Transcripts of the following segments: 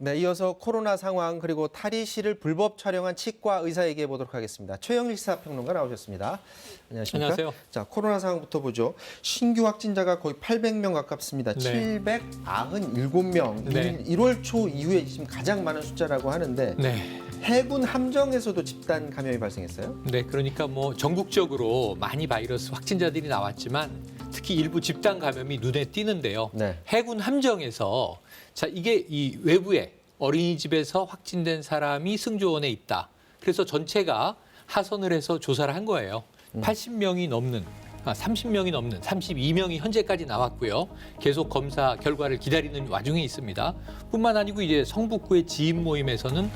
네, 이어서 코로나 상황 그리고 탈의실을 불법 촬영한 치과 의사 얘기해 보도록 하겠습니다. 최영일 시사평론가 나오셨습니다. 안녕하십니까? 안녕하세요. 자, 코로나 상황부터 보죠. 신규 확진자가 거의 800명 가깝습니다. 네. 797명. 네. 1월 초 이후에 지금 가장 많은 숫자라고 하는데 네. 해군 함정에서도 집단 감염이 발생했어요? 네, 그러니까 뭐 전국적으로 많이 바이러스 확진자들이 나왔지만 특히 일부 집단 감염이 눈에 띄는데요. 네. 해군 함정에서 자, 이게 이 외부에 어린이집에서 확진된 사람이 승조원에 있다. 그래서 전체가 하선을 해서 조사를 한 거예요. 80명이 넘는 30명이 넘는 32명이 현재까지 나왔고요. 계속 검사 결과를 기다리는 와중에 있습니다. 뿐만 아니고 이제 성북구의 지인 모임에서는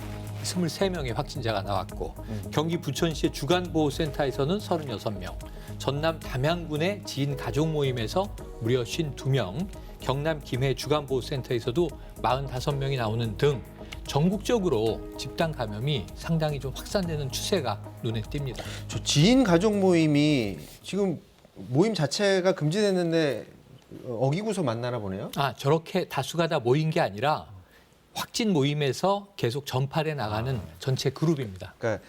23명의 확진자가 나왔고 경기 부천시의 주간보호센터에서는 36명, 전남 담양군의 지인 가족 모임에서 무려 52명, 경남 김해 주간보호센터에서도 45명이 나오는 등 전국적으로 집단 감염이 상당히 좀 확산되는 추세가 눈에 띕니다. 저 지인 가족 모임이 지금 모임 자체가 금지됐는데 어기고서 만나나 보네요. 저렇게 다수가 다 모인 게 아니라 확진 모임에서 계속 전파돼 나가는 전체 그룹입니다. 그러니까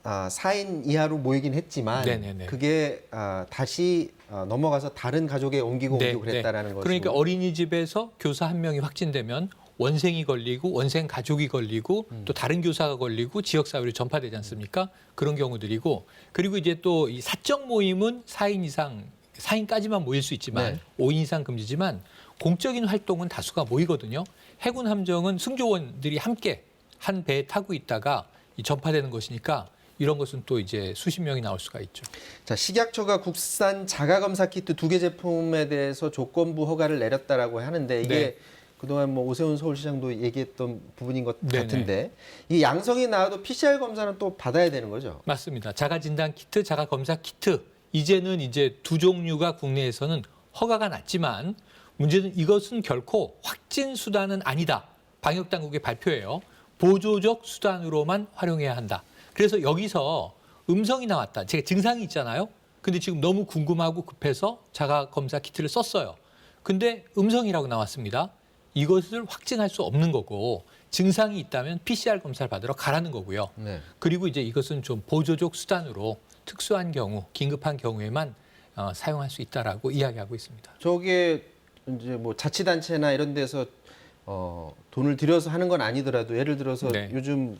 4인 이하로 모이긴 했지만 네네네. 그게 다시 넘어가서 다른 가족에 옮기고 그랬다라는 거죠. 그러니까 어린이집에서 교사 한 명이 확진되면 원생이 걸리고 원생 가족이 걸리고 또 다른 교사가 걸리고 지역 사회로 전파되지 않습니까? 그런 경우들이고 그리고 이제 또 이 사적 모임은 4인 이상 4인까지만 모일 수 있지만 네. 5인 이상 금지지만 공적인 활동은 다수가 모이거든요. 해군 함정은 승조원들이 함께 한 배에 타고 있다가 전파되는 것이니까 이런 것은 또 이제 수십 명이 나올 수가 있죠. 자, 식약처가 국산 자가검사 키트 2개 제품에 대해서 조건부 허가를 내렸다라고 하는데 이게 네. 그동안 뭐 오세훈 서울시장도 얘기했던 부분인 것 네네. 같은데 이게 양성이 나와도 PCR 검사는 또 받아야 되는 거죠? 맞습니다. 자가 진단 키트, 자가 검사 키트 이제는 이제 두 종류가 국내에서는 허가가 났지만 문제는 이것은 결코 확진 수단은 아니다. 방역 당국의 발표예요. 보조적 수단으로만 활용해야 한다. 그래서 여기서 음성이 나왔다. 제가 증상이 있잖아요. 근데 지금 너무 궁금하고 급해서 자가 검사 키트를 썼어요. 근데 음성이라고 나왔습니다. 이것을 확증할 수 없는 거고 증상이 있다면 PCR 검사를 받으러 가라는 거고요. 네. 그리고 이제 이것은 좀 보조적 수단으로 특수한 경우, 긴급한 경우에만 사용할 수 있다라고 이야기하고 있습니다. 저게 이제 뭐 자치단체나 이런 데서 돈을 들여서 하는 건 아니더라도 예를 들어서 네. 요즘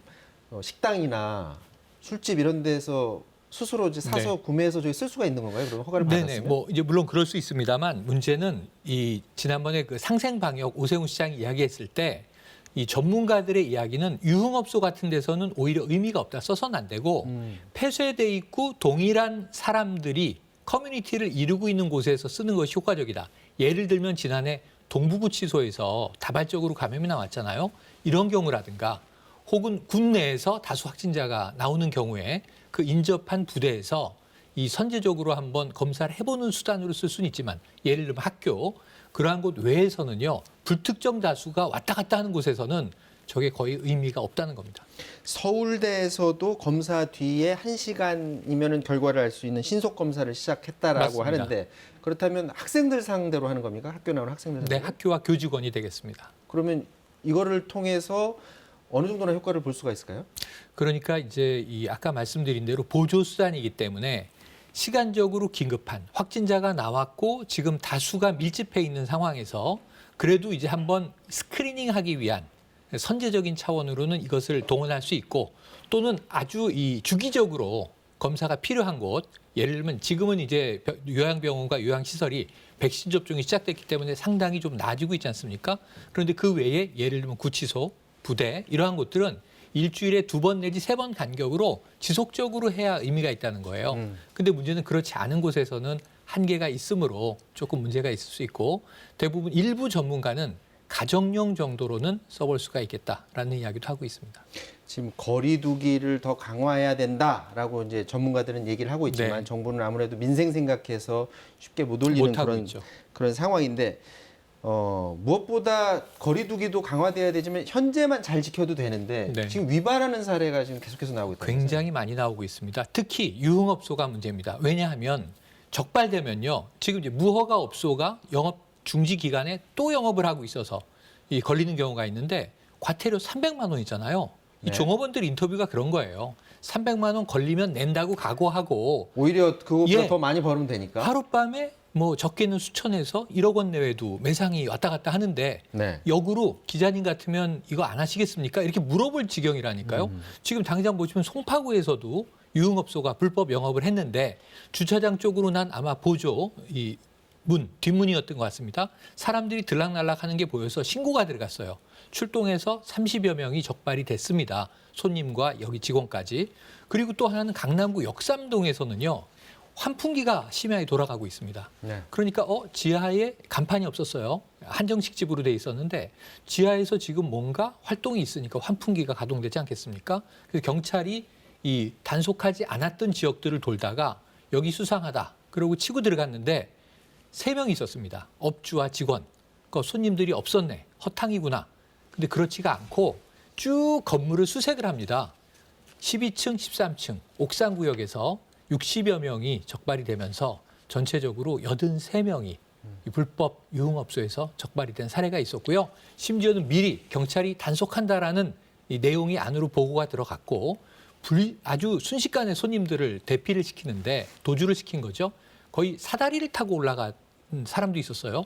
식당이나 술집 이런 데서 스스로 이제 사서 네. 구매해서 저기 쓸 수가 있는 건가요? 그럼 허가를 네네, 받았으면? 뭐 이제 물론 그럴 수 있습니다만 문제는 이 지난번에 그 상생 방역 오세훈 시장이 이야기했을 때 이 전문가들의 이야기는 유흥업소 같은 데서는 오히려 의미가 없다, 써서는 안 되고 폐쇄돼 있고 동일한 사람들이 커뮤니티를 이루고 있는 곳에서 쓰는 것이 효과적이다. 예를 들면 지난해 동부구치소에서 다발적으로 감염이 나왔잖아요. 이런 경우라든가 혹은 군 내에서 다수 확진자가 나오는 경우에 그 인접한 부대에서 이 선제적으로 한번 검사를 해보는 수단으로 쓸 수는 있지만 예를 들면 학교 그러한 곳 외에서는요. 불특정 다수가 왔다 갔다 하는 곳에서는 저게 거의 의미가 없다는 겁니다. 서울대에서도 검사 뒤에 1시간이면 결과를 알 수 있는 신속 검사를 시작했다라고 맞습니다. 하는데 그렇다면 학생들 상대로 하는 겁니까? 학교 나오는 학생들 네, 상대로? 학교와 교직원이 되겠습니다. 그러면 이거를 통해서 어느 정도나 효과를 볼 수가 있을까요? 그러니까 이제 이 아까 말씀드린 대로 보조 수단이기 때문에 시간적으로 긴급한 확진자가 나왔고 지금 다수가 밀집해 있는 상황에서 그래도 이제 한번 스크리닝하기 위한 선제적인 차원으로는 이것을 동원할 수 있고 또는 아주 이 주기적으로 검사가 필요한 곳 예를 들면 지금은 이제 요양병원과 요양시설이 백신 접종이 시작됐기 때문에 상당히 좀 나아지고 있지 않습니까? 그런데 그 외에 예를 들면 구치소, 부대 이러한 곳들은 일주일에 2번 내지 3번 간격으로 지속적으로 해야 의미가 있다는 거예요. 근데 문제는 그렇지 않은 곳에서는 한계가 있으므로 조금 문제가 있을 수 있고 대부분 일부 전문가는 가정용 정도로는 써볼 수가 있겠다라는 이야기도 하고 있습니다. 지금 거리 두기를 더 강화해야 된다라고 이제 전문가들은 얘기를 하고 있지만 네. 정부는 아무래도 민생 생각해서 쉽게 못 올리는 못하고 있죠. 그런 상황인데 무엇보다 거리 두기도 강화돼야 되지만 현재만 잘 지켜도 되는데 네. 지금 위반하는 사례가 지금 계속해서 나오고 있다. 굉장히 많이 나오고 있습니다. 특히 유흥업소가 문제입니다. 왜냐하면 적발되면요. 지금 이제 무허가 업소가 영업 중지 기간에 또 영업을 하고 있어서 이 걸리는 경우가 있는데 과태료 300만 원이잖아요. 네. 이 종업원들 인터뷰가 그런 거예요. 300만 원 걸리면 낸다고 각오하고 오히려 그것보다 예. 더 많이 벌으면 되니까. 하룻밤에 뭐 적게는 수천에서 1억 원 내외도 매상이 왔다 갔다 하는데 네. 역으로 기자님 같으면 이거 안 하시겠습니까? 이렇게 물어볼 지경이라니까요. 지금 당장 보시면 송파구에서도 유흥업소가 불법 영업을 했는데 주차장 쪽으로 난 아마 보조 이 문 뒷문이었던 것 같습니다. 사람들이 들락날락하는 게 보여서 신고가 들어갔어요. 출동해서 30여 명이 적발이 됐습니다. 손님과 여기 직원까지. 그리고 또 하나는 강남구 역삼동에서는요. 환풍기가 심하게 돌아가고 있습니다. 네. 그러니까 지하에 간판이 없었어요. 한정식 집으로 돼 있었는데 지하에서 지금 뭔가 활동이 있으니까 환풍기가 가동되지 않겠습니까? 그래서 경찰이 이 단속하지 않았던 지역들을 돌다가 여기 수상하다. 그러고 치고 들어갔는데 3명이 있었습니다. 업주와 직원. 그러니까 손님들이 없었네. 허탕이구나. 근데 그렇지가 않고 쭉 건물을 수색을 합니다. 12층, 13층 옥상 구역에서 60여 명이 적발이 되면서 전체적으로 83명이 이 불법 유흥업소에서 적발이 된 사례가 있었고요. 심지어는 미리 경찰이 단속한다라는 이 내용이 안으로 보고가 들어갔고 아주 순식간에 손님들을 대피를 시키는데 도주를 시킨 거죠. 거의 사다리를 타고 올라간 사람도 있었어요.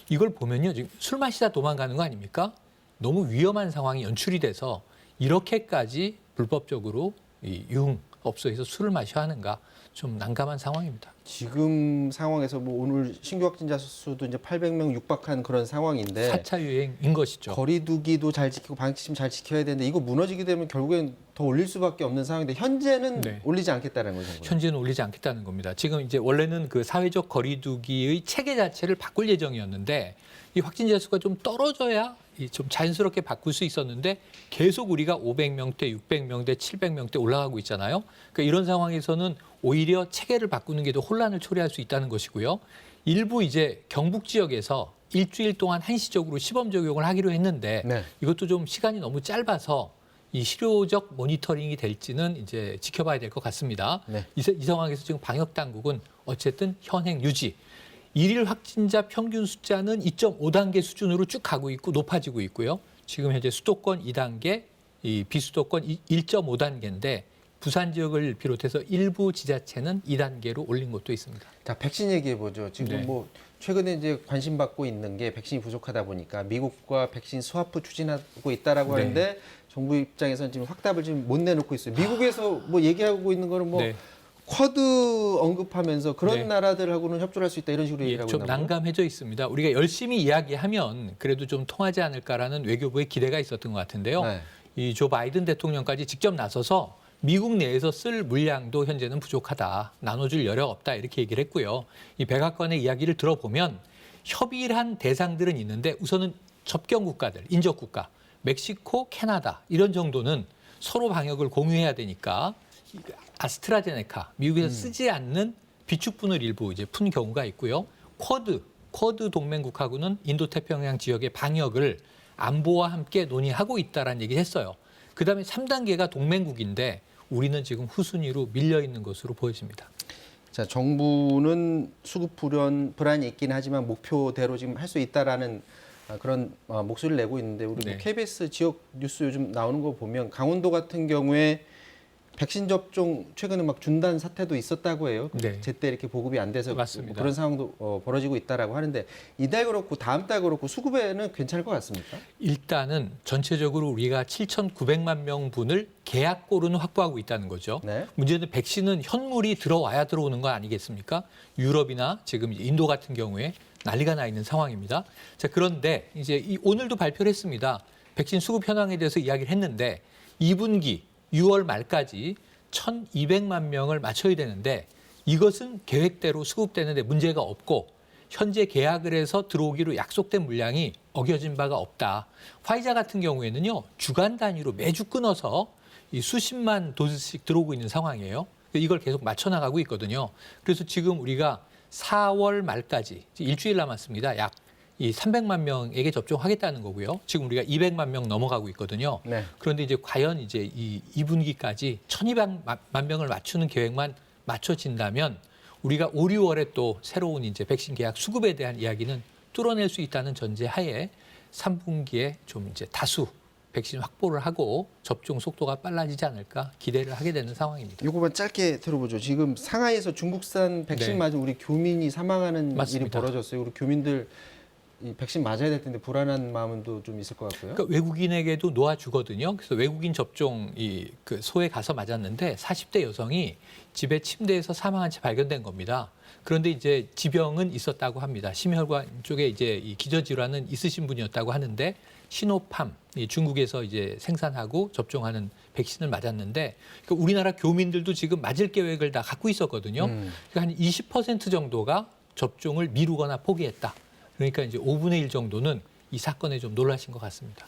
이걸 보면요. 지금 술 마시다 도망가는 거 아닙니까? 너무 위험한 상황이 연출이 돼서 이렇게까지 불법적으로 이 유흥업소에서 술을 마셔야 하는가 좀 난감한 상황입니다. 지금 상황에서 뭐 오늘 신규 확진자 수도 이제 800명 육박한 그런 상황인데 4차 유행인 것이죠. 거리두기도 잘 지키고 방역지침 잘 지켜야 되는데 이거 무너지게 되면 결국엔 더 올릴 수밖에 없는 상황인데 현재는 네. 올리지 않겠다는 거죠. 현재는 올리지 않겠다는 겁니다. 지금 이제 원래는 그 사회적 거리두기의 체계 자체를 바꿀 예정이었는데 이 확진자 수가 좀 떨어져야 좀 자연스럽게 바꿀 수 있었는데 계속 우리가 500명대, 600명대, 700명대 올라가고 있잖아요. 그러니까 이런 상황에서는 오히려 체계를 바꾸는 게 더 혼란을 초래할 수 있다는 것이고요. 일부 이제 경북 지역에서 일주일 동안 한시적으로 시범 적용을 하기로 했는데 네. 이것도 좀 시간이 너무 짧아서 이 실효적 모니터링이 될지는 이제 지켜봐야 될 것 같습니다. 네. 이 상황에서 지금 방역 당국은 어쨌든 현행 유지. 일일 확진자 평균 숫자는 2.5단계 수준으로 쭉 가고 있고 높아지고 있고요. 지금 현재 수도권 2단계, 이 비수도권 1.5단계인데 부산 지역을 비롯해서 일부 지자체는 2단계로 올린 곳도 있습니다. 자, 백신 얘기해 보죠. 지금 네. 뭐 최근에 이제 관심 받고 있는 게 백신이 부족하다 보니까 미국과 백신 스와프 추진하고 있다라고 네. 하는데 정부 입장에서는 지금 확답을 지금 못 내놓고 있어요. 미국에서 뭐 얘기하고 있는 거는 뭐 네. 쿼드 언급하면서 그런 네. 나라들하고는 협조를 할 수 있다 이런 식으로 얘기하고 좀 있나 보죠? 난감해져 있습니다. 우리가 열심히 이야기하면 그래도 좀 통하지 않을까라는 외교부의 기대가 있었던 것 같은데요. 네. 이 조 바이든 대통령까지 직접 나서서 미국 내에서 쓸 물량도 현재는 부족하다. 나눠줄 여력 없다. 이렇게 얘기를 했고요. 이 백악관의 이야기를 들어보면 협의를 한 대상들은 있는데 우선은 접경 국가들, 인접 국가, 멕시코, 캐나다 이런 정도는 서로 방역을 공유해야 되니까 아스트라제네카, 미국에서 쓰지 않는 비축분을 일부 이제 푼 경우가 있고요. 쿼드 동맹국하고는 인도태평양 지역의 방역을 안보와 함께 논의하고 있다라는 얘기를 했어요. 그다음에 3단계가 동맹국인데 우리는 지금 후순위로 밀려 있는 것으로 보여집니다. 자, 정부는 수급 불안이 있긴 하지만 목표대로 지금 할 수 있다라는 그런 목소리를 내고 있는데 우리 네. 뭐 KBS 지역 뉴스 요즘 나오는 거 보면 강원도 같은 경우에 백신 접종 최근에 막 중단 사태도 있었다고 해요. 네. 제때 이렇게 보급이 안 돼서 맞습니다. 그런 상황도 벌어지고 있다라고 하는데 이달 그렇고 다음 달 그렇고 수급에는 괜찮을 것 같습니까? 일단은 전체적으로 우리가 7,900만 명분을 계약고로는 확보하고 있다는 거죠. 네. 문제는 백신은 현물이 들어와야 들어오는 거 아니겠습니까? 유럽이나 지금 인도 같은 경우에 난리가 나 있는 상황입니다. 자, 그런데 이제 오늘도 발표를 했습니다. 백신 수급 현황에 대해서 이야기를 했는데 2분기 6월 말까지 1,200만 명을 맞춰야 되는데 이것은 계획대로 수급되는데 문제가 없고 현재 계약을 해서 들어오기로 약속된 물량이 어겨진 바가 없다. 화이자 같은 경우에는요. 주간 단위로 매주 끊어서 이 수십만 도즈씩 들어오고 있는 상황이에요. 이걸 계속 맞춰나가고 있거든요. 그래서 지금 우리가 4월 말까지 일주일 남았습니다. 약 이 300만 명에게 접종하겠다는 거고요. 지금 우리가 200만 명 넘어가고 있거든요. 네. 그런데 이제 과연 이제 이 2분기까지 1,200만 명을 맞추는 계획만 맞춰진다면 우리가 5, 6월에 또 새로운 이제 백신 계약 수급에 대한 이야기는 뚫어낼 수 있다는 전제하에 3분기에 좀 이제 다수 백신 확보를 하고 접종 속도가 빨라지지 않을까 기대를 하게 되는 상황입니다. 요거만 짧게 들어보죠. 지금 상하이에서 중국산 백신 네. 맞은 우리 교민이 사망하는 맞습니다. 일이 벌어졌어요. 우리 교민들 이 백신 맞아야 될 텐데 불안한 마음도 좀 있을 것 같고요. 그러니까 외국인에게도 놓아주거든요. 그래서 외국인 접종 그 소에 가서 맞았는데 40대 여성이 집에 침대에서 사망한 채 발견된 겁니다. 그런데 이제 지병은 있었다고 합니다. 심혈관 쪽에 이제 이 기저질환은 있으신 분이었다고 하는데 시노팜, 이 중국에서 이제 생산하고 접종하는 백신을 맞았는데 그러니까 우리나라 교민들도 지금 맞을 계획을 다 갖고 있었거든요. 그러니까 한 20% 정도가 접종을 미루거나 포기했다. 그러니까 이제 5분의 1 정도는 이 사건에 좀 놀라신 것 같습니다.